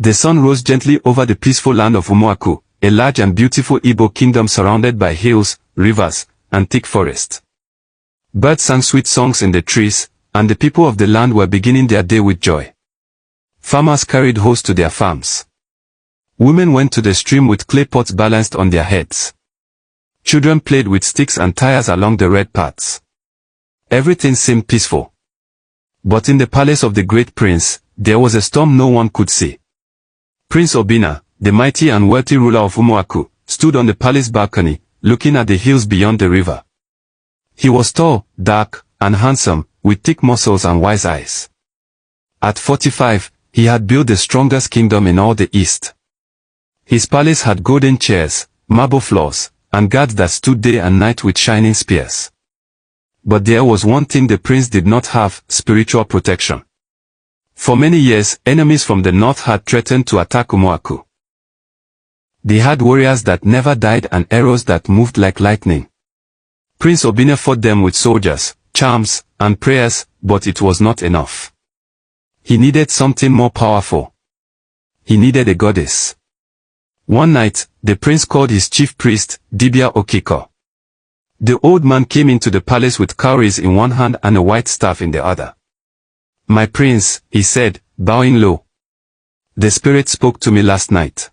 The sun rose gently over the peaceful land of Umuaku, a large and beautiful Igbo kingdom surrounded by hills, rivers, and thick forest. Birds sang sweet songs in the trees, and the people of the land were beginning their day with joy. Farmers carried hoes to their farms. Women went to the stream with clay pots balanced on their heads. Children played with sticks and tires along the red paths. Everything seemed peaceful. But in the palace of the great prince, there was a storm no one could see. Prince Obinna, the mighty and wealthy ruler of Umuaku, stood on the palace balcony, looking at the hills beyond the river. He was tall, dark, and handsome, with thick muscles and wise eyes. At 45, he had built the strongest kingdom in all the East. His palace had golden chairs, marble floors, and guards that stood day and night with shining spears. But there was one thing the prince did not have: spiritual protection. For many years, enemies from the north had threatened to attack Umuaku. They had warriors that never died and arrows that moved like lightning. Prince Obinna fought them with soldiers, charms, and prayers, but it was not enough. He needed something more powerful. He needed a goddess. One night, the prince called his chief priest, Dibia Okiko. The old man came into the palace with cowries in one hand and a white staff in the other. "My prince," he said, bowing low. "The spirit spoke to me last night."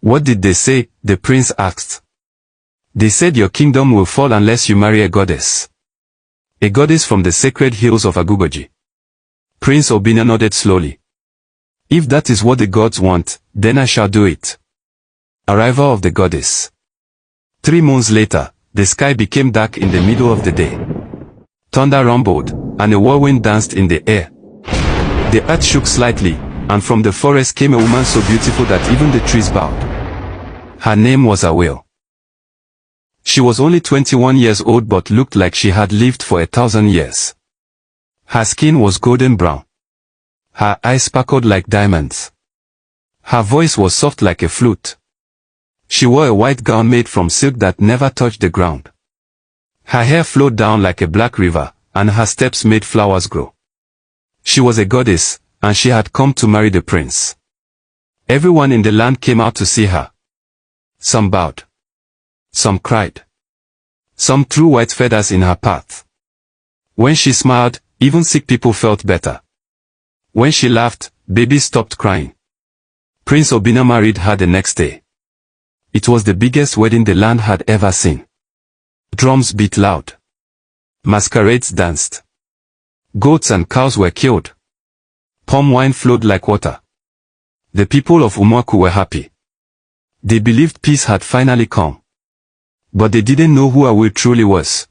"What did they say?" the prince asked. "They said your kingdom will fall unless you marry a goddess. A goddess from the sacred hills of Agugoji." Prince Obinna nodded slowly. "If that is what the gods want, then I shall do it." Arrival of the goddess. 3 moons later, the sky became dark in the middle of the day. Thunder rumbled, and a whirlwind danced in the air. The earth shook slightly, and from the forest came a woman so beautiful that even the trees bowed. Her name was Awil. She was only 21 years old but looked like she had lived for 1,000 years. Her skin was golden brown. Her eyes sparkled like diamonds. Her voice was soft like a flute. She wore a white gown made from silk that never touched the ground. Her hair flowed down like a black river, and her steps made flowers grow. She was a goddess, and she had come to marry the prince. Everyone in the land came out to see her. Some bowed. Some cried. Some threw white feathers in her path. When she smiled, even sick people felt better. When she laughed, babies stopped crying. Prince Obinna married her the next day. It was the biggest wedding the land had ever seen. Drums beat loud. Masquerades danced. Goats and cows were killed. Palm wine flowed like water. The people of Umuaku were happy. They believed peace had finally come. But they didn't know who Awil truly was.